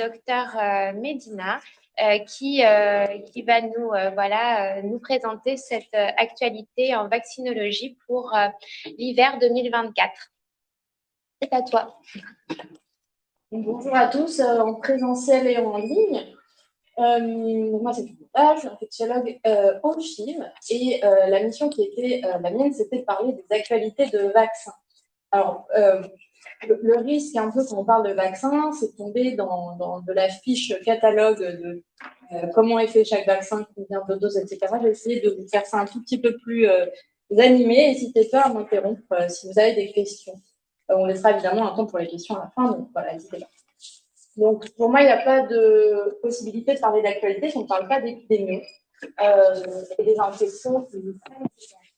docteur Medina qui va nous présenter cette actualité en vaccinologie pour l'hiver 2024. C'est à toi. Bonjour à tous, en présentiel et en ligne. Moi, c'est Julia, je suis infectiologue en FIV et la mission qui était la mienne, c'était de parler des actualités de vaccins. Alors, le risque, un peu, quand on parle de vaccins, c'est de tomber dans de la fiche catalogue de comment est fait chaque vaccin, combien de doses, etc. J'ai essayé de vous faire ça un tout petit peu plus animé. N'hésitez pas à m'interrompre si vous avez des questions. On laissera évidemment un temps pour les questions à la fin, donc voilà, n'hésitez pas. Donc, pour moi, il n'y a pas de possibilité de parler d'actualité si on ne parle pas d'épidémie et des infections qui nous prennent.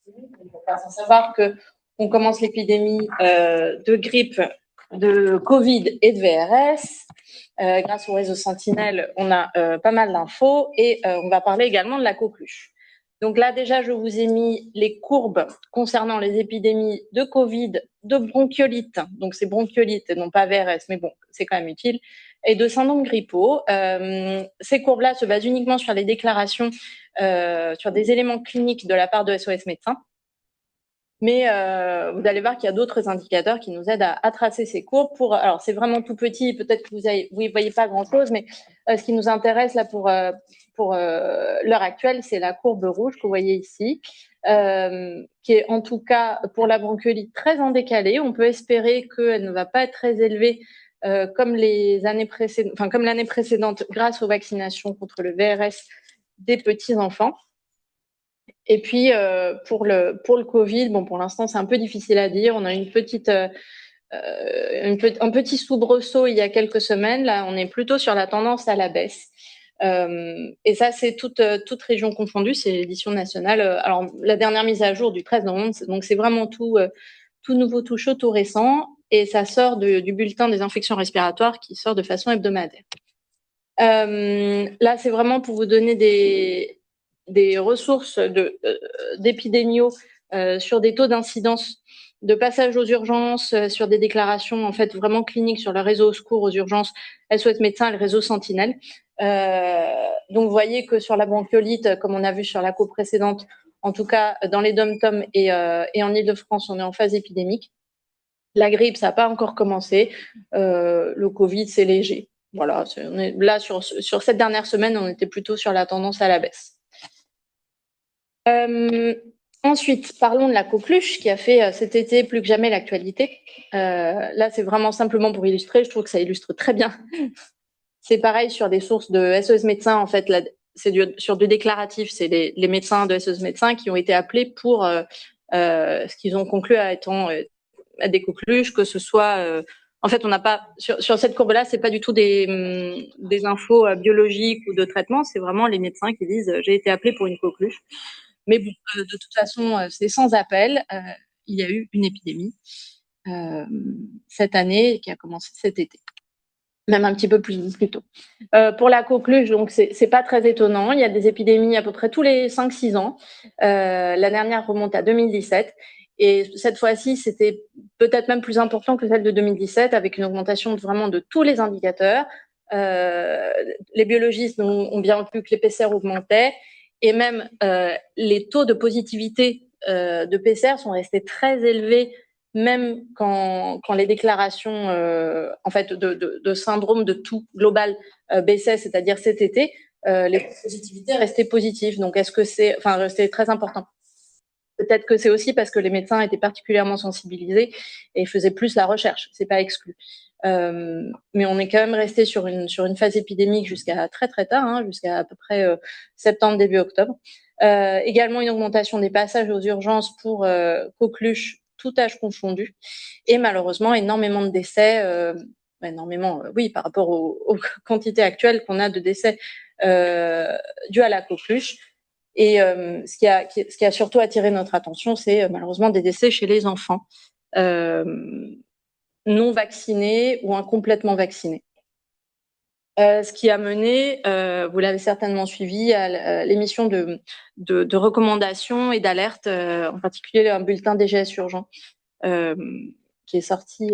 Il faut faire sans savoir qu'on commence l'épidémie de grippe, de Covid et de VRS. Grâce au réseau Sentinelle, on a pas mal d'infos et on va parler également de la coqueluche. Donc là, déjà, je vous ai mis les courbes concernant les épidémies de Covid, de bronchiolite, donc c'est bronchiolite, non pas VRS, mais bon, c'est quand même utile, et de syndrome grippaux. Ces courbes-là se basent uniquement sur les déclarations, sur des éléments cliniques de la part de SOS Médecins. Mais vous allez voir qu'il y a d'autres indicateurs qui nous aident à tracer ces courbes. Alors, c'est vraiment tout petit, peut-être que vous ne voyez pas grand-chose, mais ce qui nous intéresse là pour l'heure actuelle, c'est la courbe rouge que vous voyez ici, qui est en tout cas pour la bronchiolite très en décalé. On peut espérer qu'elle ne va pas être très élevée comme l'année précédente grâce aux vaccinations contre le VRS des petits-enfants. Et puis pour le Covid, bon, pour l'instant c'est un peu difficile à dire. On a un petit soubresaut il y a quelques semaines. Là, on est plutôt sur la tendance à la baisse. Et ça, c'est toute région confondue. C'est l'édition nationale. Alors la dernière mise à jour du 13 novembre, donc c'est vraiment tout nouveau, tout chaud, tout récent. Et ça sort du bulletin des infections respiratoires qui sort de façon hebdomadaire. Là, c'est vraiment pour vous donner des ressources d'épidémiaux sur des taux d'incidence de passage aux urgences, sur des déclarations en fait vraiment cliniques sur le réseau au secours aux urgences SOS Médecins et le réseau Sentinelle. Donc vous voyez que sur la bronchiolite, comme on a vu sur la co précédente, en tout cas dans les DOM-TOM et en Île-de-France, on est en phase épidémique. La grippe, ça n'a pas encore commencé. Le Covid, c'est léger. Voilà, on est là sur cette dernière semaine, on était plutôt sur la tendance à la baisse. Ensuite, parlons de la coqueluche qui a fait cet été plus que jamais l'actualité. Là, c'est vraiment simplement pour illustrer. Je trouve que ça illustre très bien. C'est pareil sur des sources de SOS Médecins. En fait, là, c'est sur du déclaratif. C'est les médecins de SOS Médecins qui ont été appelés pour ce qu'ils ont conclu à étant des coqueluches, que ce soit en fait, on n'a pas sur cette courbe-là, c'est pas du tout des infos biologiques ou de traitement, c'est vraiment les médecins qui disent j'ai été appelé pour une coqueluche. Mais bon, de toute façon, c'est sans appel. Il y a eu une épidémie cette année qui a commencé cet été, même un petit peu plus tôt. Pour la coqueluche, donc c'est pas très étonnant. Il y a des épidémies à peu près tous les 5-6 ans. La dernière remonte à 2017. Et cette fois-ci, c'était peut-être même plus important que celle de 2017, avec une augmentation vraiment de tous les indicateurs. Les biologistes ont bien vu que les PCR augmentaient, et même les taux de positivité de PCR sont restés très élevés, même quand les déclarations en fait de syndrome de tout global baissaient, c'est-à-dire cet été, les positivités restaient positives. Donc restait très important. Peut-être que c'est aussi parce que les médecins étaient particulièrement sensibilisés et faisaient plus la recherche. C'est pas exclu. Mais on est quand même resté sur une phase épidémique jusqu'à très très tard, jusqu'à à peu près septembre, début octobre. Également une augmentation des passages aux urgences pour coqueluche, tout âge confondu. Et malheureusement, énormément de décès, oui, par rapport aux quantités actuelles qu'on a de décès dus à la coqueluche. Et ce qui a surtout attiré notre attention, c'est malheureusement des décès chez les enfants non vaccinés ou incomplètement vaccinés. Ce qui a mené, vous l'avez certainement suivi, à l'émission de recommandations et d'alertes, en particulier un bulletin DGS urgent qui est sorti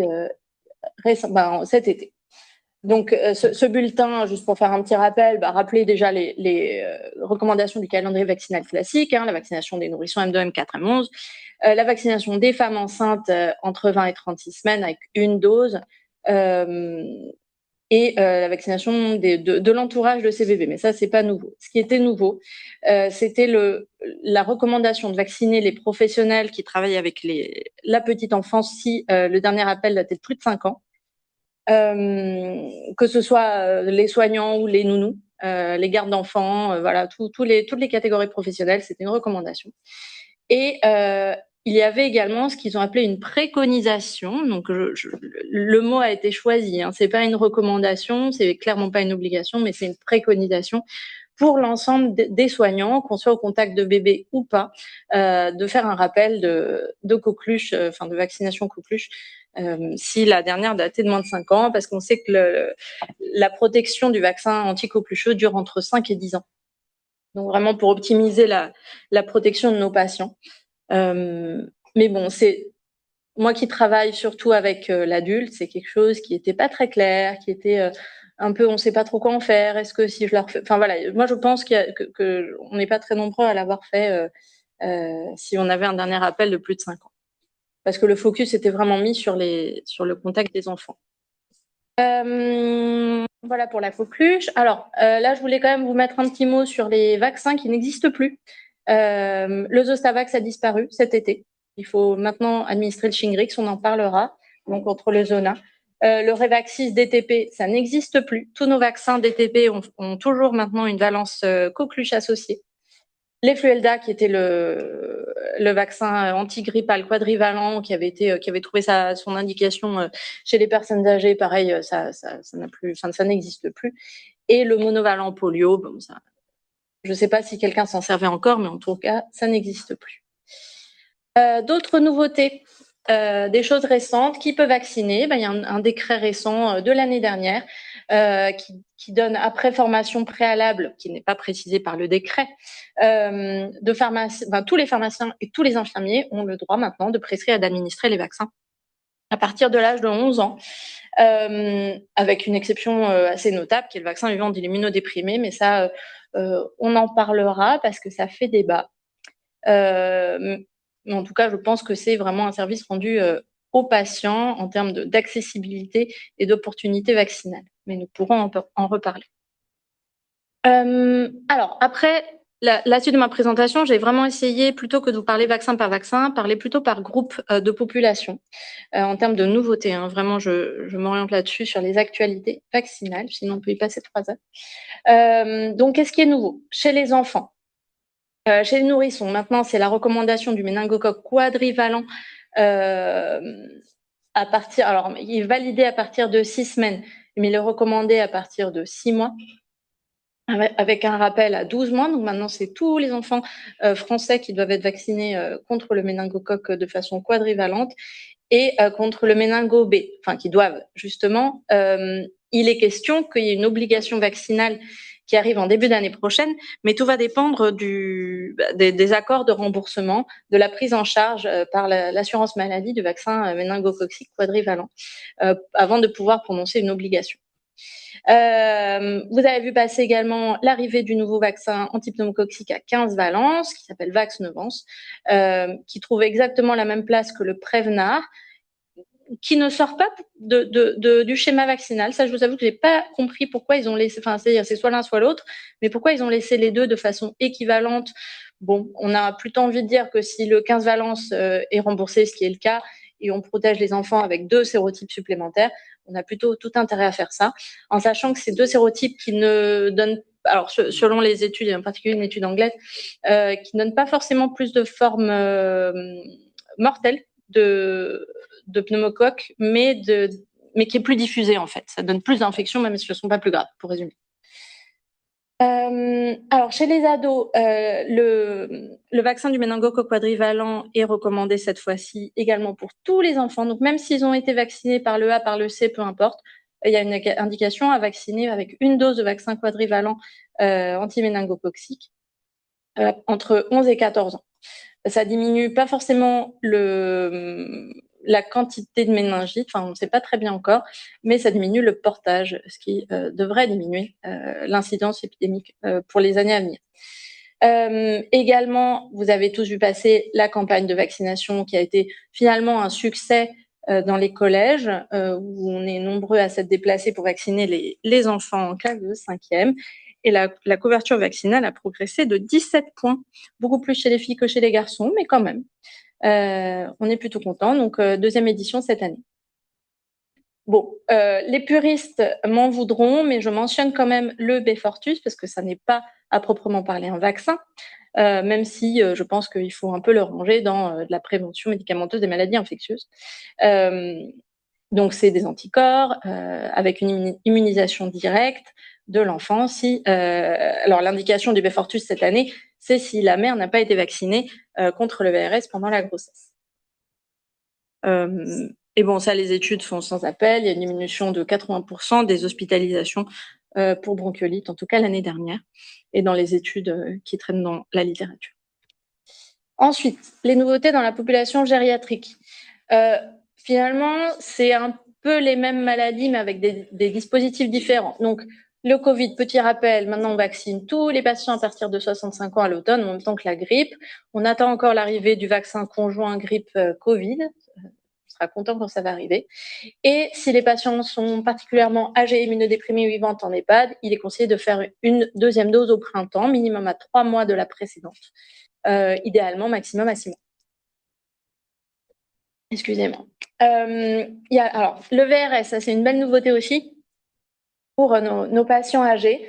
cet été. Donc, ce bulletin, juste pour faire un petit rappel, rappelait déjà les recommandations du calendrier vaccinal classique, la vaccination des nourrissons M2, M4, M11, la vaccination des femmes enceintes entre 20 et 36 semaines avec une dose, et la vaccination de l'entourage de ces bébés. Mais ça, c'est pas nouveau. Ce qui était nouveau, c'était la recommandation de vacciner les professionnels qui travaillent avec la petite enfance si le dernier appel datait de plus de 5 ans. Que ce soit les soignants ou les nounous, les gardes d'enfants, voilà, toutes les catégories professionnelles, c'était une recommandation. Et il y avait également ce qu'ils ont appelé une préconisation. Donc, le mot a été choisi. C'est pas une recommandation, c'est clairement pas une obligation, mais c'est une préconisation pour l'ensemble des soignants, qu'on soit au contact de bébés ou pas, de faire un rappel de coqueluche, de vaccination coqueluche, si la dernière datait de moins de 5 ans, parce qu'on sait que la protection du vaccin anti-coquelucheux dure entre 5 et 10 ans. Donc vraiment pour optimiser la protection de nos patients. Mais bon, c'est moi qui travaille surtout avec l'adulte, c'est quelque chose qui était pas très clair, qui était un peu, on sait pas trop quoi en faire. Est-ce que si je leur fais, enfin voilà, moi je pense que on n'est pas très nombreux à l'avoir fait si on avait un dernier appel de plus de 5 ans, parce que le focus était vraiment mis sur le contact des enfants. Voilà pour la coqueluche. Alors là, je voulais quand même vous mettre un petit mot sur les vaccins qui n'existent plus. Le Zostavax a disparu cet été. Il faut maintenant administrer le Shingrix, on en parlera, donc contre le Zona. Le Revaxis DTP, ça n'existe plus. Tous nos vaccins DTP ont toujours maintenant une valence coqueluche associée. Les Fluelda, qui était le vaccin antigrippal quadrivalent, qui avait trouvé son indication chez les personnes âgées, pareil, ça n'a plus, ça n'existe plus. Et le monovalent polio, bon, ça, je ne sais pas si quelqu'un s'en servait encore, mais en tout cas, ça n'existe plus. D'autres nouveautés, des choses récentes. Qui peut vacciner? Il y a un décret récent de l'année dernière qui donne, après formation préalable, qui n'est pas précisée par le décret, tous les pharmaciens et tous les infirmiers ont le droit maintenant de prescrire et d'administrer les vaccins à partir de l'âge de 11 ans. Avec une exception assez notable, qui est le vaccin vivant d'immunodéprimés, mais ça, on en parlera parce que ça fait débat. Mais en tout cas, je pense que c'est vraiment un service rendu aux patients en termes d'accessibilité et d'opportunités vaccinales. Mais nous pourrons en reparler. Alors, après la suite de ma présentation, j'ai vraiment essayé, plutôt que de vous parler vaccin par vaccin, parler plutôt par groupe de population en termes de nouveautés. Vraiment, je m'oriente là-dessus sur les actualités vaccinales, sinon on peut y passer 3 heures. Donc, qu'est-ce qui est nouveau? Chez les enfants, chez les nourrissons, maintenant, c'est la recommandation du méningocoque quadrivalent à partir, alors il est validé à partir de 6 semaines, mais il est recommandé à partir de 6 mois, avec un rappel à 12 mois. Donc maintenant, c'est tous les enfants français qui doivent être vaccinés contre le méningocoque de façon quadrivalente et contre le méningo B, enfin qui doivent justement. Il est question qu'il y ait une obligation vaccinale qui arrive en début d'année prochaine, mais tout va dépendre des accords de remboursement, de la prise en charge par l'assurance maladie du vaccin méningococcique quadrivalent, avant de pouvoir prononcer une obligation. Vous avez vu passer également l'arrivée du nouveau vaccin antipneumococcique à 15 valences, qui s'appelle Vaxneuvance, qui trouve exactement la même place que le Prevnar, qui ne sort pas du schéma vaccinal. Ça, je vous avoue que j'ai pas compris pourquoi ils ont laissé, enfin, c'est soit l'un, soit l'autre, mais pourquoi ils ont laissé les deux de façon équivalente. Bon, on a plutôt envie de dire que si le 15 valences est remboursé, ce qui est le cas, et on protège les enfants avec 2 sérotypes supplémentaires, on a plutôt tout intérêt à faire ça, en sachant que ces 2 sérotypes qui ne donnent, alors selon les études, et en particulier une étude anglaise, qui ne donnent pas forcément plus de formes mortelles de pneumocoque, mais qui est plus diffusée en fait. Ça donne plus d'infections, même si elles ne sont pas plus graves, pour résumer. Alors, chez les ados, le vaccin du méningocoque quadrivalent est recommandé cette fois-ci également pour tous les enfants. Donc, même s'ils ont été vaccinés par le A, par le C, peu importe, il y a une indication à vacciner avec une dose de vaccin quadrivalent anti-méningococcique entre 11 et 14 ans. Ça diminue pas forcément la quantité de méningite, enfin, on ne sait pas très bien encore, mais ça diminue le portage, ce qui devrait diminuer l'incidence épidémique pour les années à venir. Également, vous avez tous vu passer la campagne de vaccination qui a été finalement un succès dans les collèges, où on est nombreux à s'être déplacés pour vacciner les enfants en classe de 5e. Et la couverture vaccinale a progressé de 17 points, beaucoup plus chez les filles que chez les garçons, mais quand même. On est plutôt content. Donc, deuxième édition cette année. Bon, les puristes m'en voudront, mais je mentionne quand même le Beyfortus parce que ça n'est pas à proprement parler un vaccin, même si je pense qu'il faut un peu le ranger dans de la prévention médicamenteuse des maladies infectieuses. Donc, c'est des anticorps avec une immunisation directe de l'enfant. Alors, l'indication du Beyfortus cette année, c'est si la mère n'a pas été vaccinée contre le VRS pendant la grossesse. Et bon, ça, les études font sans appel. Il y a une diminution de 80% des hospitalisations pour bronchiolite, en tout cas l'année dernière, et dans les études qui traînent dans la littérature. Ensuite, les nouveautés dans la population gériatrique. Finalement, c'est un peu les mêmes maladies, mais avec des dispositifs différents. Donc, le Covid, petit rappel, maintenant on vaccine tous les patients à partir de 65 ans à l'automne, en même temps que la grippe. On attend encore l'arrivée du vaccin conjoint grippe-Covid. On sera content quand ça va arriver. Et si les patients sont particulièrement âgés, immunodéprimés ou vivant en EHPAD, il est conseillé de faire une deuxième dose au printemps, minimum à 3 mois de la précédente. Idéalement, maximum à 6 mois. Excusez-moi. Alors, le VRS, ça c'est une belle nouveauté aussi pour nos patients âgés.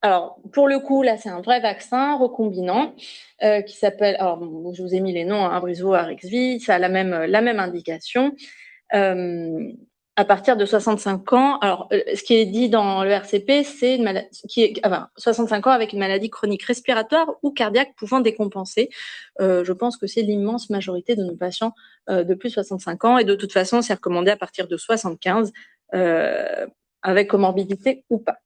Alors, pour le coup, là, c'est un vrai vaccin recombinant qui s'appelle, alors bon, je vous ai mis les noms, Abrysvo, Arexvy, ça a la même indication. À partir de 65 ans, alors ce qui est dit dans le RCP, c'est une maladie qui est 65 ans avec une maladie chronique respiratoire ou cardiaque pouvant décompenser. Je pense que c'est l'immense majorité de nos patients de plus de 65 ans, et de toute façon, c'est recommandé à partir de 75 avec comorbidité ou pas.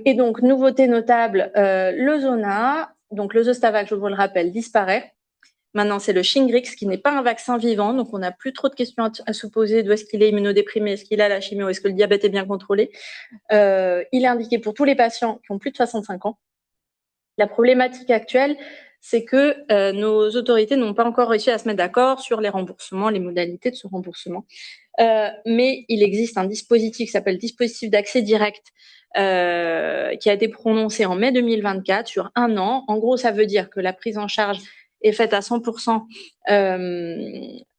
Et donc, nouveauté notable, le Zona, donc le Zostavax, je vous le rappelle, disparaît. Maintenant, c'est le Shingrix qui n'est pas un vaccin vivant, donc on n'a plus trop de questions à se poser. D'où est-ce qu'il est immunodéprimé? Est-ce qu'il a la chimio? Est-ce que le diabète est bien contrôlé? Il est indiqué pour tous les patients qui ont plus de 65 ans. La problématique actuelle, c'est que nos autorités n'ont pas encore réussi à se mettre d'accord sur les remboursements, les modalités de ce remboursement. Mais il existe un dispositif qui s'appelle dispositif d'accès direct qui a été prononcé en mai 2024 sur 1 an. En gros, ça veut dire que la prise en charge est faite à 100%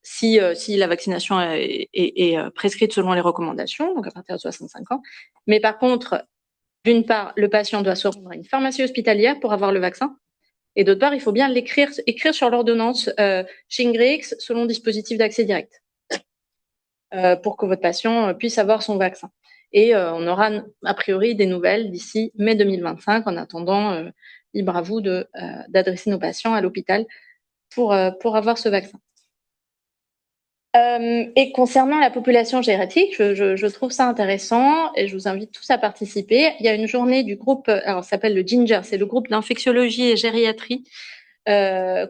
si la vaccination est prescrite selon les recommandations, donc à partir de 65 ans. Mais par contre, d'une part, le patient doit se rendre à une pharmacie hospitalière pour avoir le vaccin. Et d'autre part, il faut bien écrire sur l'ordonnance Shingrix selon dispositif d'accès direct pour que votre patient puisse avoir son vaccin. Et on aura a priori des nouvelles d'ici mai 2025. En attendant, libre à vous d'adresser nos patients à l'hôpital pour avoir ce vaccin. Et concernant la population gériatrique, je trouve ça intéressant et je vous invite tous à participer. Il y a une journée du groupe, alors ça s'appelle le GINGER, c'est le groupe d'infectiologie et gériatrie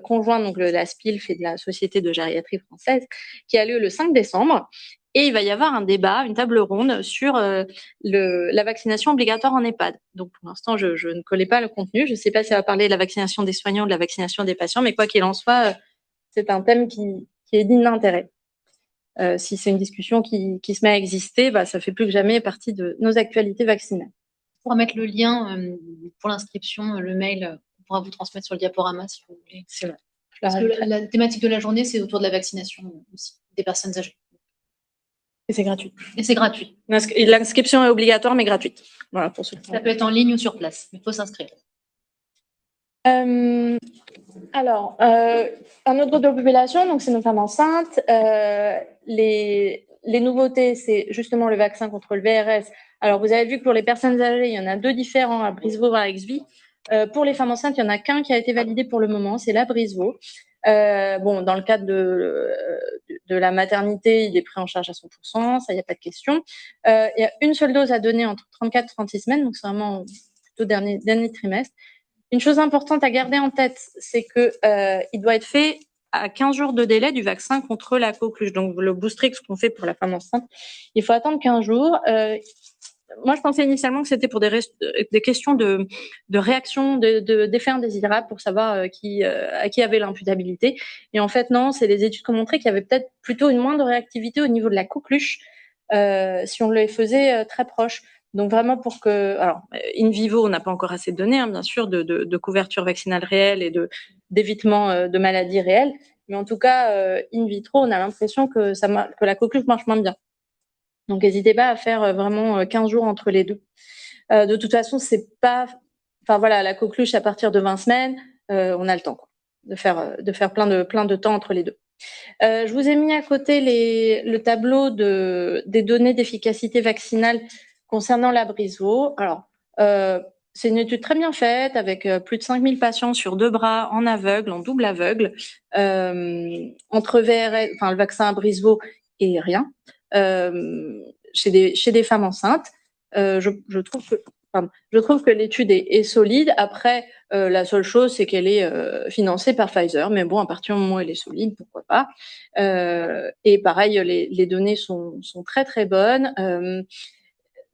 conjoint, donc la SPILF et de la Société de gériatrie française, qui a lieu le 5 décembre. Et il va y avoir un débat, une table ronde sur la vaccination obligatoire en EHPAD. Donc pour l'instant, je ne connais pas le contenu. Je ne sais pas si ça va parler de la vaccination des soignants ou de la vaccination des patients, mais quoi qu'il en soit, c'est un thème qui est digne d'intérêt. Si c'est une discussion qui se met à exister, ça fait plus que jamais partie de nos actualités vaccinales. On pourra mettre le lien pour l'inscription, le mail, on pourra vous transmettre sur le diaporama si vous voulez. C'est vrai. Parce que la thématique de la journée, c'est autour de la vaccination aussi, des personnes âgées. Et c'est gratuit. Et c'est gratuit. L'inscription est obligatoire, mais gratuite. Voilà, pour ceux qui Ça peut être en ligne ou sur place, mais il faut s'inscrire. Alors, un autre groupe de population, donc c'est nos femmes enceintes. Les nouveautés, c'est justement le vaccin contre le VRS. Alors, vous avez vu que pour les personnes âgées, il y en a 2 différents, Abrysvo et Arexvy. Pour les femmes enceintes, il n'y en a qu'un qui a été validé pour le moment, c'est l'Abrysvo. Bon, dans le cadre de la maternité, il est pris en charge à 100%, ça, il n'y a pas de question. Il y a une seule dose à donner entre 34 et 36 semaines, donc c'est vraiment plutôt dernier trimestre. Une chose importante à garder en tête, c'est que il doit être fait à 15 jours de délai du vaccin contre la coqueluche. Donc, le Boostrix qu'on fait pour la femme enceinte, il faut attendre 15 jours. Moi, je pensais initialement que c'était pour des questions de réaction, d'effets indésirables pour savoir à qui avait l'imputabilité. Et en fait, non, c'est les études qui ont montré qu'il y avait peut-être plutôt une moindre réactivité au niveau de la coqueluche si on le faisait très proche. Donc vraiment pour que, alors in vivo, on n'a pas encore assez de données, hein, bien sûr, de couverture vaccinale réelle et d'évitement de maladies réelles, mais en tout cas in vitro, on a l'impression que la coqueluche marche moins bien. Donc n'hésitez pas à faire vraiment 15 jours entre les deux. De toute façon, c'est pas, enfin voilà, la coqueluche à partir de 20 semaines, on a le temps quoi, de faire plein de temps entre les deux. Je vous ai mis à côté le tableau des données d'efficacité vaccinale concernant la Brisevaux. Alors, c'est une étude très bien faite avec plus de 5000 patients sur 2 bras en aveugle, en double aveugle, entre VRS, enfin le vaccin à Brisevaux et rien, chez des femmes enceintes. Je trouve que l'étude est solide. Après, la seule chose, c'est qu'elle est financée par Pfizer. Mais bon, à partir du moment où elle est solide, pourquoi pas. Et pareil, les données sont très très bonnes.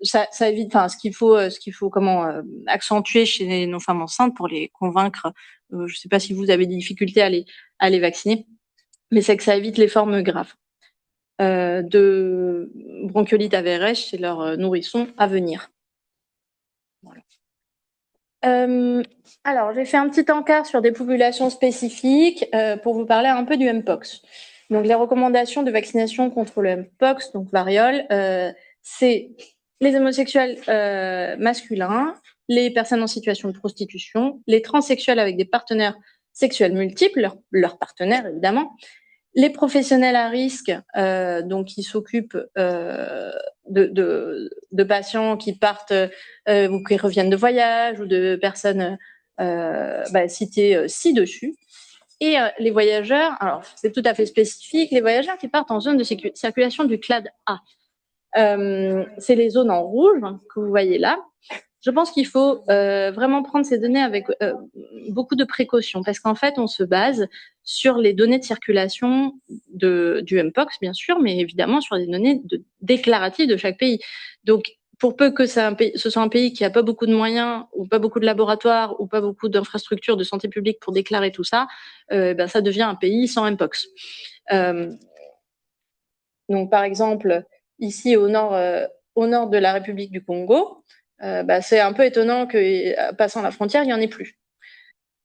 Ça évite, enfin, ce qu'il faut accentuer chez nos femmes enceintes pour les convaincre. Je sais pas si vous avez des difficultés à les vacciner, mais c'est que ça évite les formes graves de bronchiolite à VRS chez leurs nourrissons à venir. Voilà. Alors, j'ai fait un petit encart sur des populations spécifiques pour vous parler un peu du Mpox. Donc, les recommandations de vaccination contre le Mpox, donc variole, c'est les homosexuels masculins, les personnes en situation de prostitution, les transsexuels avec des partenaires sexuels multiples, leurs partenaires évidemment, les professionnels à risque, donc qui s'occupent de patients qui partent ou qui reviennent de voyage ou de personnes citées ci-dessus. Et les voyageurs, alors c'est tout à fait spécifique, les voyageurs qui partent en zone de circulation du clade A. C'est les zones en rouge que vous voyez là. Je pense qu'il faut vraiment prendre ces données avec beaucoup de précautions parce qu'en fait, on se base sur les données de circulation du Mpox, bien sûr, mais évidemment sur les données déclaratives de chaque pays. Donc, pour peu que ce soit un pays qui n'a pas beaucoup de moyens ou pas beaucoup de laboratoires ou pas beaucoup d'infrastructures de santé publique pour déclarer tout ça, ça devient un pays sans Mpox. Donc, par exemple, ici au nord de la République du Congo, c'est un peu étonnant que, passant la frontière, il n'y en ait plus.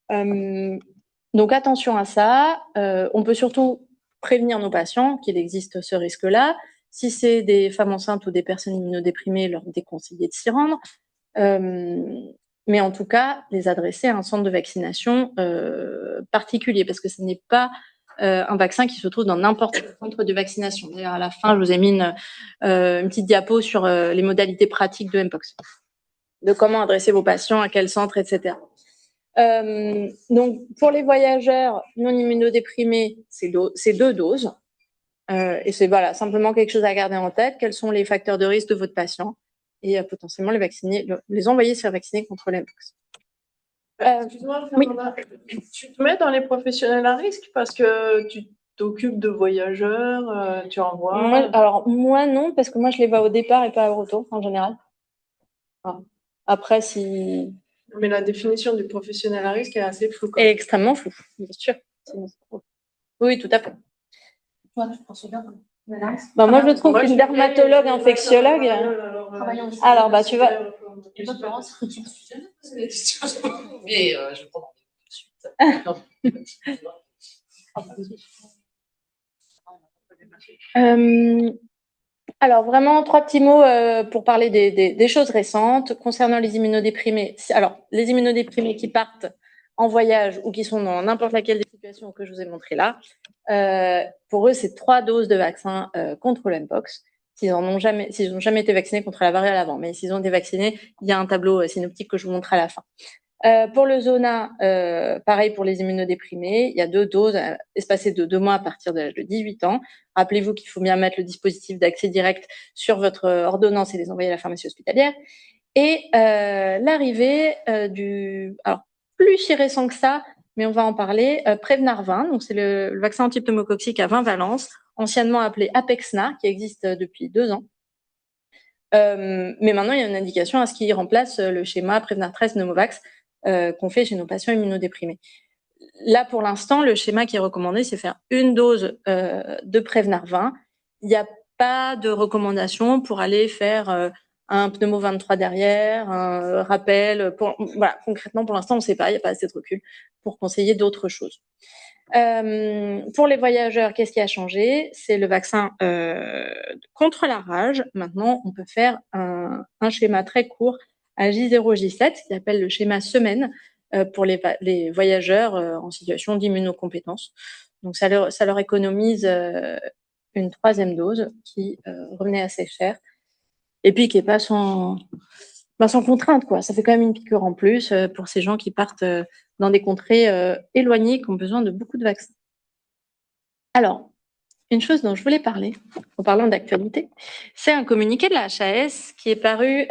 Donc, attention à ça. On peut surtout prévenir nos patients qu'il existe ce risque-là. Si c'est des femmes enceintes ou des personnes immunodéprimées, leur déconseiller de s'y rendre. Mais en tout cas, les adresser à un centre de vaccination particulier, parce que ce n'est pas un vaccin qui se trouve dans n'importe quel centre de vaccination. D'ailleurs, à la fin, je vous ai mis une petite diapo sur les modalités pratiques de Mpox, de comment adresser vos patients, à quel centre, etc. Donc, pour les voyageurs non immunodéprimés, c'est 2 doses. Et c'est simplement quelque chose à garder en tête. Quels sont les facteurs de risque de votre patient et potentiellement les envoyer se faire vacciner contre l'Mpox. Excuse-moi, Fernanda, tu te mets dans les professionnels à risque parce que tu t'occupes de voyageurs, tu envoies. Moi non, parce que moi je les vois au départ et pas au retour en général. Après, si. Mais la définition du professionnel à risque est assez floue. Est extrêmement floue, bien sûr. Oui, tout à fait. Toi, tu penses bien. Moi, je trouve qu'une dermatologue infectiologue. Alors, tu vas. Mais je vais prendre tout de suite. Alors, vraiment, 3 petits mots pour parler des choses récentes concernant les immunodéprimés. Alors, les immunodéprimés qui partent en voyage ou qui sont dans n'importe laquelle des situations que je vous ai montrées là, pour eux, c'est 3 doses de vaccin contre le Mpox. S'ils n'ont jamais été vaccinés contre la variole avant, mais s'ils ont été vaccinés, il y a un tableau synoptique que je vous montre à la fin. Pour le Zona, pareil pour les immunodéprimés, il y a 2 doses espacées de 2 mois à partir de l'âge de 18 ans. Rappelez-vous qu'il faut bien mettre le dispositif d'accès direct sur votre ordonnance et les envoyer à la pharmacie hospitalière. Et l'arrivée alors plus si récent que ça, mais on va en parler. Prevnar 20, donc c'est le vaccin anti-pneumococcique à 20 valences, anciennement appelé Apexnar, qui existe depuis 2 ans. Mais maintenant, il y a une indication à ce qu'il remplace le schéma Prevnar 13 Pneumovax qu'on fait chez nos patients immunodéprimés. Là, pour l'instant, le schéma qui est recommandé, c'est faire une dose de Prevnar 20. Il n'y a pas de recommandation pour aller faire un pneumo 23 derrière, un rappel. Voilà, concrètement, pour l'instant, on ne sait pas, il n'y a pas assez de recul pour conseiller d'autres choses. Pour les voyageurs, qu'est-ce qui a changé? C'est le vaccin contre la rage. Maintenant, on peut faire un schéma très court à J0, J7, qui appelle le schéma semaine, pour les voyageurs en situation d'immunocompétence. Donc, ça leur économise une 3e dose qui revenait assez cher et puis qui n'est pas sans contrainte, quoi. Ça fait quand même une piqûre en plus pour ces gens qui partent dans des contrées éloignées qui ont besoin de beaucoup de vaccins. Alors, une chose dont je voulais parler, en parlant d'actualité, c'est un communiqué de la HAS qui est paru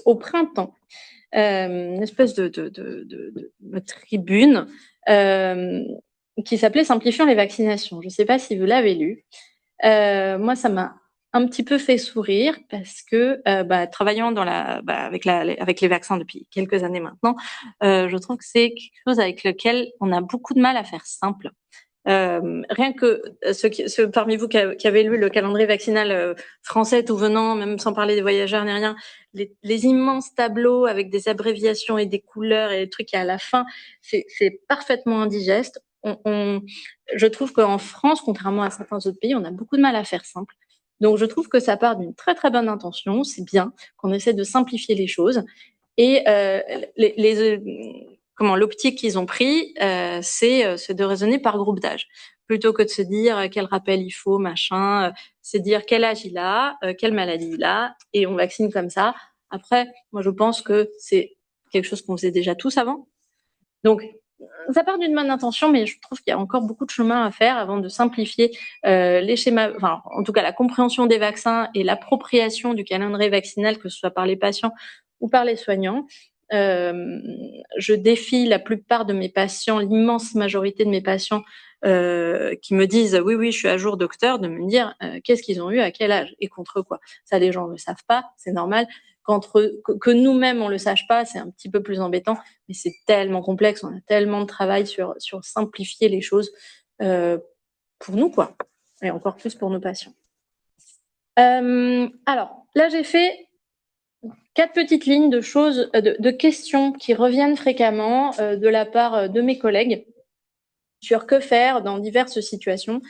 au printemps. Une espèce de tribune qui s'appelait Simplifions les vaccinations. Je ne sais pas si vous l'avez lu. Moi, ça m'a un petit peu fait sourire parce que travaillant avec les vaccins depuis quelques années maintenant, je trouve que c'est quelque chose avec lequel on a beaucoup de mal à faire simple. Rien que ceux parmi vous qui avaient lu le calendrier vaccinal français tout venant, même sans parler des voyageurs ni rien, les immenses tableaux avec des abréviations et des couleurs et des trucs à la fin, c'est parfaitement indigeste. Je trouve qu'en France, contrairement à certains autres pays, on a beaucoup de mal à faire simple. Donc, je trouve que ça part d'une très très bonne intention. C'est bien qu'on essaie de simplifier les choses. Et l'optique qu'ils ont pris, c'est de raisonner par groupe d'âge. Plutôt que de se dire quel rappel il faut, machin, c'est dire quel âge il a, quelle maladie il a, et on vaccine comme ça. Après, moi, je pense que c'est quelque chose qu'on faisait déjà tous avant. Donc, ça part d'une bonne intention, mais je trouve qu'il y a encore beaucoup de chemin à faire avant de simplifier les schémas, enfin, en tout cas, la compréhension des vaccins et l'appropriation du calendrier vaccinal, que ce soit par les patients ou par les soignants. Je défie la plupart de mes patients, l'immense majorité de mes patients qui me disent oui, je suis à jour docteur, de me dire qu'est-ce qu'ils ont eu, à quel âge et contre quoi. Ça, les gens ne le savent pas, c'est normal. Que nous-mêmes on le sache pas, c'est un petit peu plus embêtant, mais c'est tellement complexe, on a tellement de travail sur simplifier les choses pour nous, quoi, et encore plus pour nos patients. Alors là, j'ai fait 4 petites lignes de choses, de questions qui reviennent fréquemment de la part de mes collègues sur que faire dans diverses situations.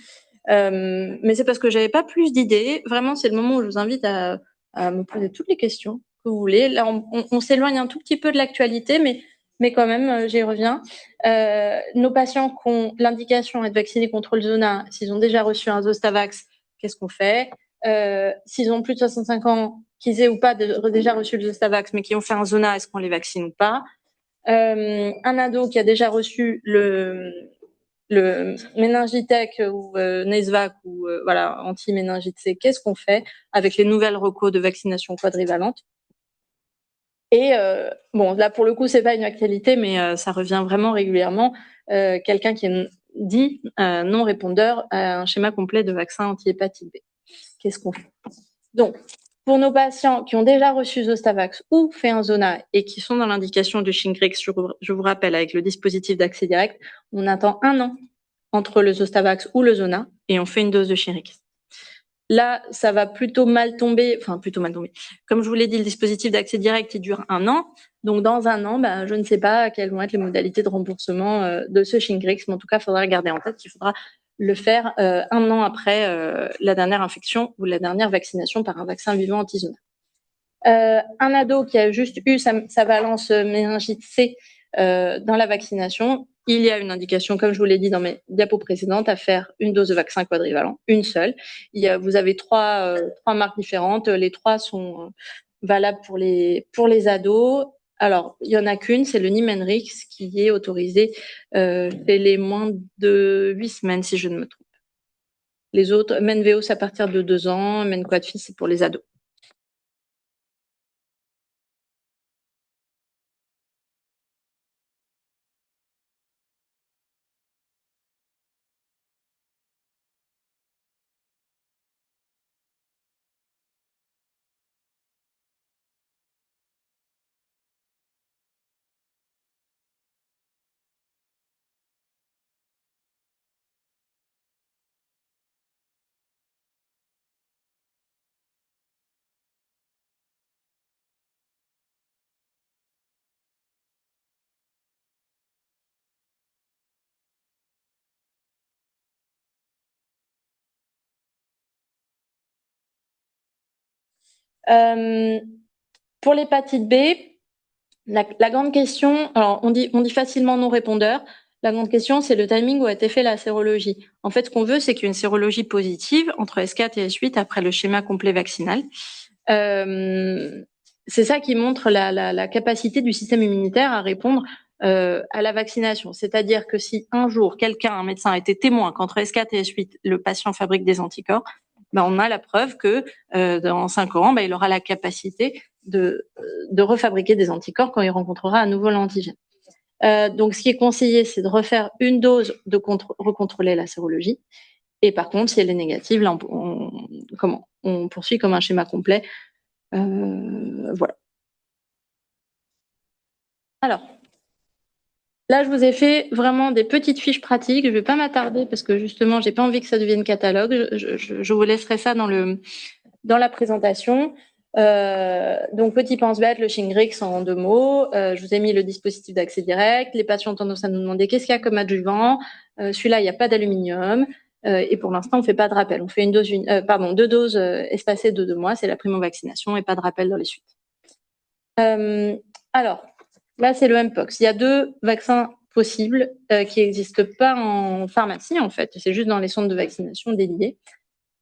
Mais c'est parce que j'avais pas plus d'idées. Vraiment, c'est le moment où je vous invite à me poser toutes les questions que vous voulez. Là, on s'éloigne un tout petit peu de l'actualité, mais quand même, j'y reviens. Nos patients qui ont l'indication d'être vaccinés contre le zona, s'ils ont déjà reçu un Zostavax, qu'est-ce qu'on fait? S'ils ont plus de 65 ans, qu'ils aient ou pas déjà reçu le Zostavax, mais qui ont fait un zona, est-ce qu'on les vaccine ou pas? Un ado qui a déjà reçu le méningitech ou Nesvac ou anti-méningite C, qu'est-ce qu'on fait avec les nouvelles recos de vaccination quadrivalente? Et là pour le coup c'est pas une actualité, mais ça revient vraiment régulièrement. Quelqu'un qui est dit non répondeur à un schéma complet de vaccin anti-hépatite B. Qu'est-ce qu'on fait? Donc, pour nos patients qui ont déjà reçu Zostavax ou fait un zona et qui sont dans l'indication du Shingrix, je vous rappelle, avec le dispositif d'accès direct, on attend 1 an entre le Zostavax ou le zona et on fait une dose de Shingrix. Là, ça va plutôt mal tomber. Comme je vous l'ai dit, le dispositif d'accès direct, il dure 1 an. Donc, dans 1 an, je ne sais pas quelles vont être les modalités de remboursement de ce Shingrix, mais en tout cas, il faudra garder en tête qu'il faudra le faire 1 an après la dernière infection ou la dernière vaccination par un vaccin vivant anti-zona. Un ado qui a juste eu sa valence méningite C dans la vaccination, il y a une indication, comme je vous l'ai dit dans mes diapos précédentes, à faire une dose de vaccin quadrivalent, une seule. Vous avez 3 marques différentes. Les 3 sont valables pour les ados. Alors, il y en a qu'une, c'est le Nimenrix qui est autorisé chez les moins de 8 semaines, si je ne me trompe. Les autres, Menveo, c'est à partir de 2 ans. Menquadfil, c'est pour les ados. Pour l'hépatite B, la grande question, alors on dit facilement non répondeur. La grande question, c'est le timing où a été fait la sérologie. En fait, ce qu'on veut, c'est qu'il y ait une sérologie positive entre S4 et S8 après le schéma complet vaccinal. C'est ça qui montre la capacité du système immunitaire à répondre à la vaccination. C'est-à-dire que si un jour, un médecin, a été témoin qu'entre S4 et S8, le patient fabrique des anticorps, ben on a la preuve que dans 5 ans, ben il aura la capacité de refabriquer des anticorps quand il rencontrera à nouveau l'antigène. Donc, ce qui est conseillé, c'est de refaire une dose de recontrôler la sérologie. Et par contre, si elle est négative, là, on poursuit comme un schéma complet. Voilà. Alors, là, je vous ai fait vraiment des petites fiches pratiques. Je ne vais pas m'attarder parce que justement, j'ai pas envie que ça devienne catalogue. Je vous laisserai ça dans la présentation. Donc, petit pense-bête, le Shingrix en 2 mots. Je vous ai mis le dispositif d'accès direct. Les patients ont tendance à nous demander qu'est-ce qu'il y a comme adjuvant. Celui-là, il n'y a pas d'aluminium. Et pour l'instant, on ne fait pas de rappel. On fait 2 doses espacées de 2 mois. C'est la primo-vaccination et pas de rappel dans les suites. Alors, là, c'est le Mpox. Il y a 2 vaccins possibles qui n'existent pas en pharmacie, en fait. C'est juste dans les centres de vaccination dédiés.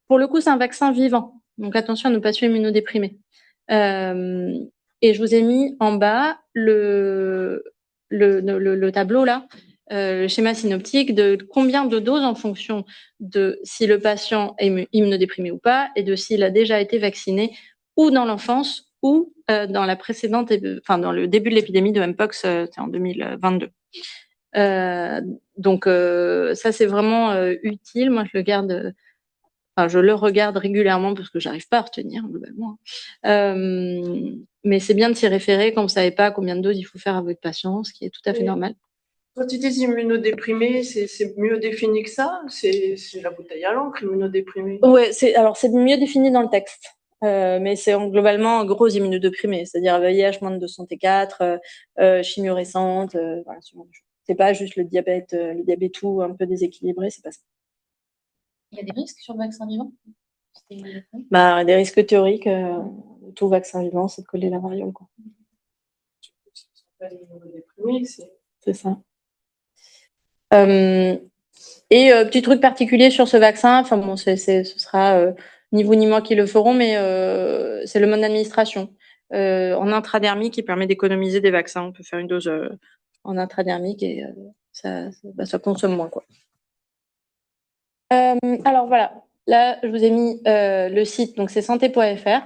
Pour le coup, c'est un vaccin vivant. Donc, attention à nos patients immunodéprimés. Et je vous ai mis en bas le tableau là, le schéma synoptique de combien de doses en fonction de si le patient est immunodéprimé ou pas et de s'il a déjà été vacciné ou dans l'enfance ou dans la précédente, dans le début de l'épidémie de Mpox, c'était en 2022. Donc ça c'est vraiment utile. Moi je le garde. Je le regarde régulièrement parce que j'arrive pas à retenir globalement. Mais c'est bien de s'y référer quand vous savez pas combien de doses il faut faire à votre patient, ce qui est tout à fait normal. Quand tu dis immunodéprimé, c'est mieux défini que ça? C'est la bouteille à l'encre, immunodéprimé. Ouais, c'est mieux défini dans le texte. Mais c'est globalement gros immunodéprimé, c'est-à-dire VIH moins de 204, chimio récente, voilà, ce genre de choses. C'est pas juste le diabète tout un peu déséquilibré, c'est pas ça. Il y a des risques sur le vaccin vivant? Des risques théoriques, tout vaccin vivant, c'est de coller la variole, quoi. C'est ça. Et petit truc particulier sur ce vaccin, ce sera ni vous ni moi qui le ferons, mais c'est le mode d'administration en intradermique qui permet d'économiser des vaccins. On peut faire une dose en intradermique et ça consomme moins, quoi. Alors voilà, là je vous ai mis le site, donc c'est santé.fr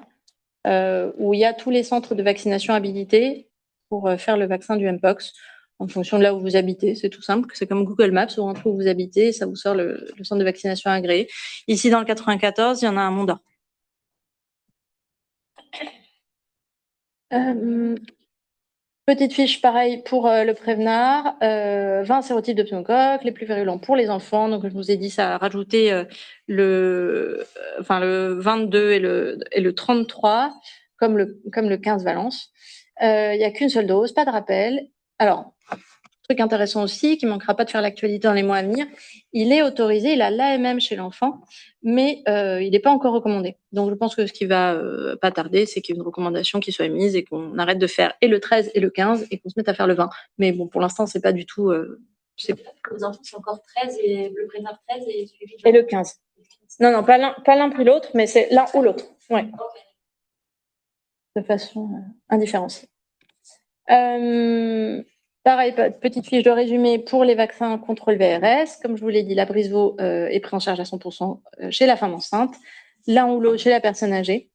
où il y a tous les centres de vaccination habilités pour faire le vaccin du Mpox en fonction de là où vous habitez. C'est tout simple, c'est comme Google Maps, vous rentrez où vous habitez et ça vous sort le centre de vaccination agréé. Ici dans le 94, il y en a un Mont d'Or. Petite fiche pareil pour le Prévenard, 20 sérotypes de pneumocoque, les plus virulents pour les enfants. Donc je vous ai dit ça a rajouté le 22 et le 33 comme le 15 valence. Il n'y a qu'une seule dose, pas de rappel. Alors, truc intéressant aussi, qui ne manquera pas de faire l'actualité dans les mois à venir, il est autorisé, il a l'AMM chez l'enfant, mais il n'est pas encore recommandé. Donc je pense que ce qui va pas tarder, c'est qu'il y ait une recommandation qui soit émise et qu'on arrête de faire et le 13 et le 15 et qu'on se mette à faire le 20. Mais bon, pour l'instant, c'est pas du tout... Les enfants, c'est encore 13 et le prénat 13 et celui Et le 15. Non, pas l'un puis l'autre, mais c'est l'un ou l'autre. Ouais. Okay. De façon indifférenciée. Pareil, petite fiche de résumé pour les vaccins contre le VRS. Comme je vous l'ai dit, la Brisevaux est prise en charge à 100% chez la femme enceinte, l'un ou l'autre chez la personne âgée.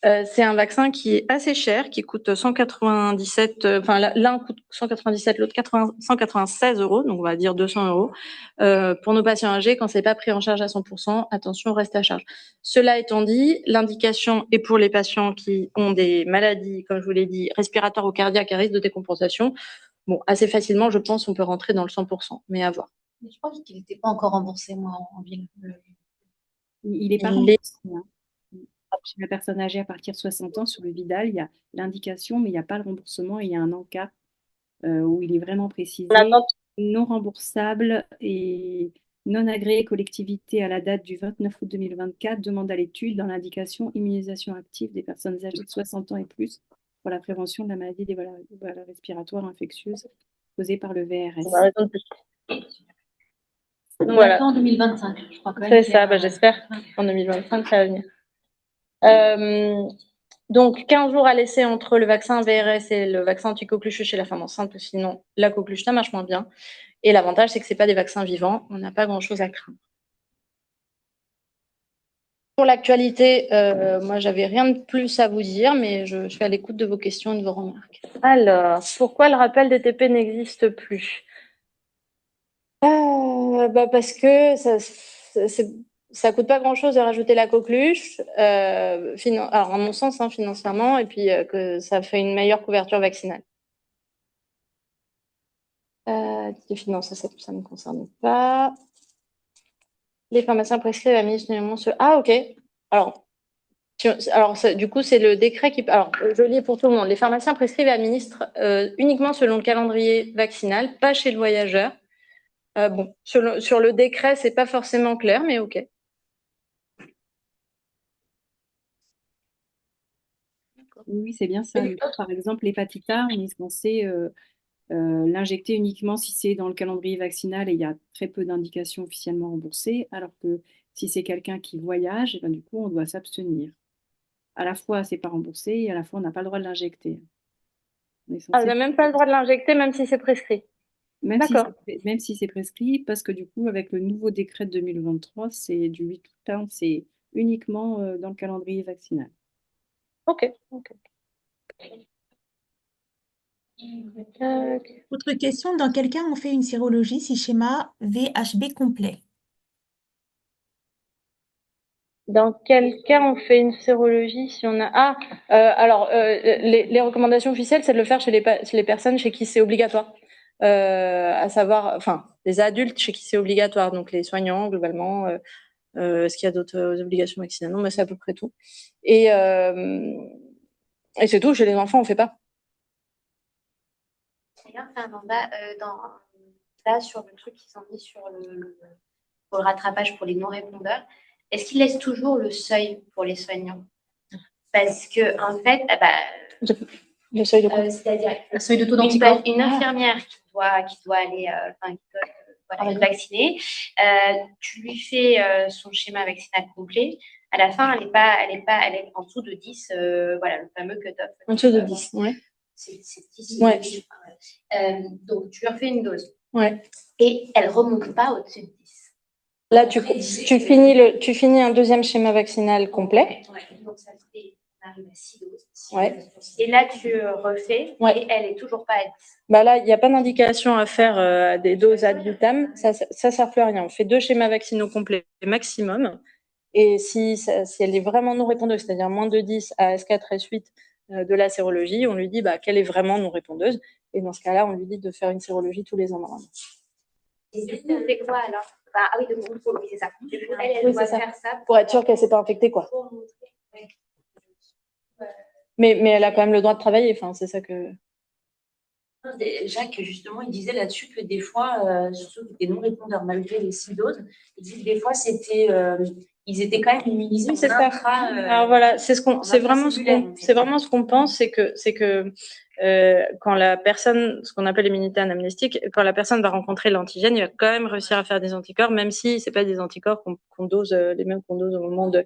C'est un vaccin qui est assez cher, qui coûte 197, l'un coûte 197, l'autre 196 €, donc on va dire 200 €. Pour nos patients âgés, quand c'est pas pris en charge à 100%, attention, reste à charge. Cela étant dit, l'indication est pour les patients qui ont des maladies, comme je vous l'ai dit, respiratoires ou cardiaques à risque de décompensation. Bon, assez facilement, je pense, on peut rentrer dans le 100%, mais à voir. Mais je crois qu'il n'était pas encore remboursé, moi, en ville. Il n'est pas remboursé. Chez la personne âgée à partir de 60 ans, sur le Vidal, il y a l'indication, mais il n'y a pas le remboursement. Et il y a un encart où il est vraiment précisé non remboursable et non agréée collectivité à la date du 29 août 2024 demande à l'étude dans l'indication immunisation active des personnes âgées de 60 ans et plus pour la prévention de la maladie des voies respiratoires infectieuses causée par le VRS. On va raison de plus. On Voilà. attend en 2025, je crois quand même. C'est qu'il y a ça, j'espère qu'en 2025, ça va venir. Donc, 15 jours à laisser entre le vaccin VRS et le vaccin anti-coqueluche chez la femme enceinte, sinon la coqueluche, ça marche moins bien. Et l'avantage, c'est que ce n'est pas des vaccins vivants, on n'a pas grand-chose à craindre. Pour l'actualité, moi, j'avais rien de plus à vous dire, mais je suis à l'écoute de vos questions et de vos remarques. Alors, pourquoi le rappel des TP n'existe plus? Parce que ça coûte pas grand-chose de rajouter la coqueluche, alors à mon sens, financièrement, et puis que ça fait une meilleure couverture vaccinale. Les finances, ça ne me concerne pas. Les pharmaciens prescrivent à ministre Ah, ok. Alors, du coup, c'est le décret qui. Alors, je lis pour tout le monde. Les pharmaciens prescrivent et administrent uniquement selon le calendrier vaccinal, pas chez le voyageur. Bon, sur le décret, c'est pas forcément clair, mais ok. Oui, c'est bien ça. Par exemple, l'hépatite A, on est censé l'injecter uniquement si c'est dans le calendrier vaccinal et il y a très peu d'indications officiellement remboursées, alors que si c'est quelqu'un qui voyage, et ben, du coup, on doit s'abstenir. À la fois, c'est pas remboursé et à la fois, on n'a pas le droit de l'injecter. On n'a même pas le droit de l'injecter, même si c'est prescrit. D'accord. Même si c'est prescrit, parce que du coup, avec le nouveau décret de 2023, c'est du 8 août, c'est uniquement dans le calendrier vaccinal. Ok. Autre question, dans quel cas on fait une sérologie si schéma VHB complet? Dans quel cas on fait une sérologie si on a... les recommandations officielles, c'est de le faire chez les personnes chez qui c'est obligatoire. À savoir, les adultes chez qui c'est obligatoire, donc les soignants globalement. Est-ce qu'il y a d'autres obligations vaccinales? Non, mais c'est à peu près tout. Et c'est tout, chez les enfants, on ne fait pas. D'ailleurs, Fernanda, là, sur le truc qu'ils ont mis pour le rattrapage pour les non-répondeurs, est-ce qu'ils laissent toujours le seuil pour les soignants? Parce que, en fait, le seuil de quoi? C'est-à-dire un seuil de taux d'anticorps. une infirmière qui doit aller être vaccinée, tu lui fais son schéma vaccinal complet. À la fin, elle est en dessous de 10, le fameux cut-off. En dessous de 10, ouais. C'est 10. Ouais. Donc, tu leur fais une dose. Ouais. Et elle ne remonte pas au-dessus de 10. Là, tu finis un deuxième schéma vaccinal complet. Ouais. Donc, ça fait, on arrive à 6 doses. Ouais. Et là, tu refais, et elle n'est toujours pas à 10. Là, il n'y a pas d'indication à faire des doses ad vitam. Ça ne sert plus à rien. On fait 2 schémas vaccinaux complets maximum. Et si elle est vraiment non répondeuse, c'est-à-dire moins de 10 à S4, S8 de la sérologie, on lui dit qu'elle est vraiment non répondeuse. Et dans ce cas-là, on lui dit de faire une sérologie tous les ans normalement. Et du coup, on fait quoi alors? De contrôle, oui, c'est ça. Du coup, elle doit faire ça pour être sûre qu'elle ne s'est pas infectée, quoi. Mais elle a quand même le droit de travailler. C'est ça que. Jacques, justement, il disait là-dessus que des fois, surtout des non-répondeurs, malgré les 6 doses, il disait que des fois, ils étaient quand même immunisés. Oui, c'est ça. Alors voilà, c'est vraiment ce qu'on pense, c'est que quand la personne, ce qu'on appelle l'immunité anamnestique, quand la personne va rencontrer l'antigène, il va quand même réussir à faire des anticorps, même si c'est pas des anticorps qu'on dose les mêmes qu'on dose au moment de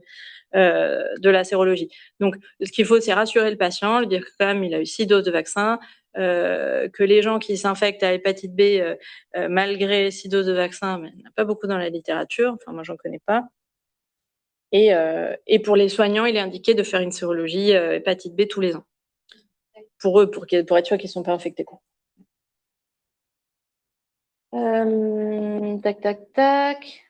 la sérologie. Donc, ce qu'il faut, c'est rassurer le patient, lui dire que quand même il a eu 6 doses de vaccin, que les gens qui s'infectent à hépatite B malgré 6 doses de vaccin, mais il n'y en a pas beaucoup dans la littérature. Moi, j'en connais pas. Et pour les soignants, il est indiqué de faire une sérologie hépatite B tous les ans. Pour eux, pour être sûr qu'ils ne sont pas infectés. Tac.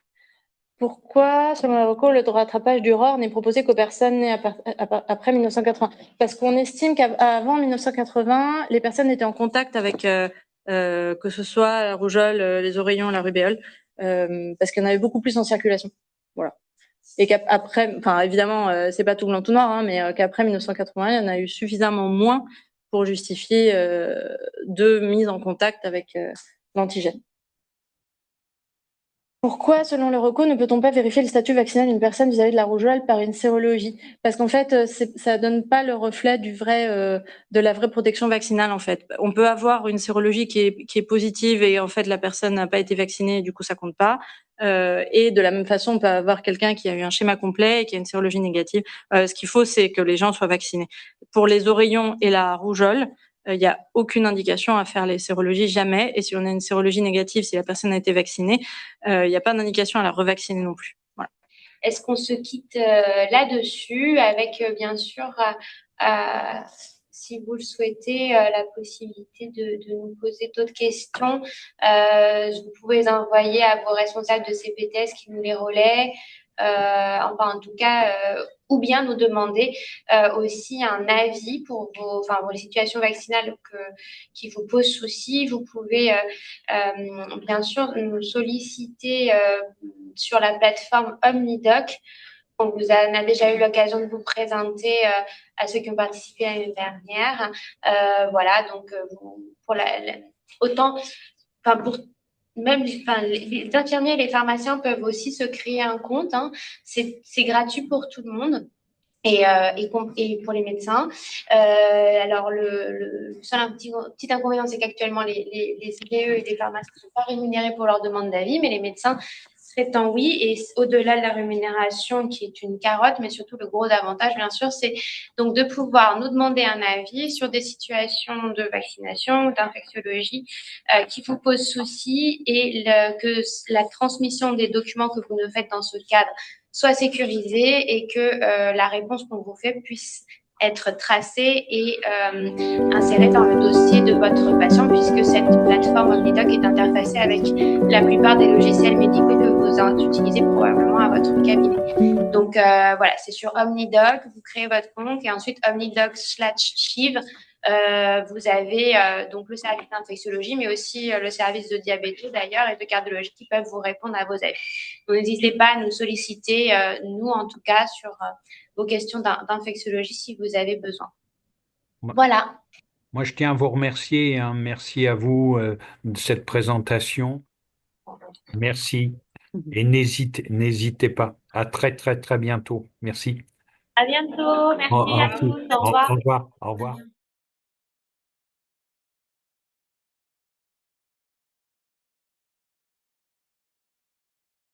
Pourquoi, selon la recours, le rattrapage du ROR n'est proposé qu'aux personnes nées après 1980? Parce qu'on estime qu'avant 1980, les personnes étaient en contact avec, que ce soit la rougeole, les oreillons, la rubéole, parce qu'il y en avait beaucoup plus en circulation. Voilà. Et qu'après, évidemment, c'est pas tout blanc tout noir, mais qu'après 1980, il y en a eu suffisamment moins pour justifier de mise en contact avec l'antigène. Pourquoi, selon le RECO, ne peut-on pas vérifier le statut vaccinal d'une personne vis-à-vis de la rougeole par une sérologie? Parce qu'en fait, ça donne pas le reflet de la vraie protection vaccinale, en fait. On peut avoir une sérologie qui est positive et en fait, la personne n'a pas été vaccinée et du coup, ça compte pas. Et de la même façon, on peut avoir quelqu'un qui a eu un schéma complet et qui a une sérologie négative. Ce qu'il faut, c'est que les gens soient vaccinés. Pour les oreillons et la rougeole, il n'y a aucune indication à faire les sérologies, jamais. Et si on a une sérologie négative, si la personne a été vaccinée, il n'y a pas d'indication à la revacciner non plus. Voilà. Est-ce qu'on se quitte là-dessus avec, bien sûr, si vous le souhaitez, la possibilité de nous poser d'autres questions. Vous pouvez les envoyer à vos responsables de CPTS qui nous les relaient. Enfin, en tout cas, ou bien nous demander aussi un avis pour vos situations vaccinales qui vous posent souci. Vous pouvez bien sûr nous solliciter sur la plateforme OmniDoc. On a déjà eu l'occasion de vous présenter à ceux qui ont participé l'année dernière. Voilà, donc autant, enfin pour même, les infirmiers et les pharmaciens peuvent aussi se créer un compte. Hein. C'est gratuit pour tout le monde. Et pour les médecins. Alors, le seul petit inconvénient, c'est qu'actuellement, les CPE et les pharmaciens ne sont pas rémunérés pour leur demande d'avis, mais les médecins seraient en oui. Et au-delà de la rémunération, qui est une carotte, mais surtout le gros avantage, bien sûr, c'est donc de pouvoir nous demander un avis sur des situations de vaccination, d'infectiologie qui vous posent souci et que la transmission des documents que vous nous faites dans ce cadre soit sécurisée et que la réponse qu'on vous fait puisse être tracée et insérée dans le dossier de votre patient, puisque cette plateforme OmniDoc est interfacée avec la plupart des logiciels médicaux que vous utilisez probablement à votre cabinet. Donc voilà, c'est sur OmniDoc, vous créez votre compte et ensuite OmniDoc/Chiv. Vous avez donc le service d'infectiologie, mais aussi le service de diabète d'ailleurs et de cardiologie qui peuvent vous répondre à vos avis. Donc, n'hésitez pas à nous solliciter, nous en tout cas, sur vos questions d'infectiologie si vous avez besoin. Voilà. Moi, je tiens à vous remercier. Hein. Merci à vous de cette présentation. Merci. Et n'hésitez pas. À très, très, très bientôt. Merci. À bientôt. Merci à tous. Au revoir. Au revoir. Au revoir.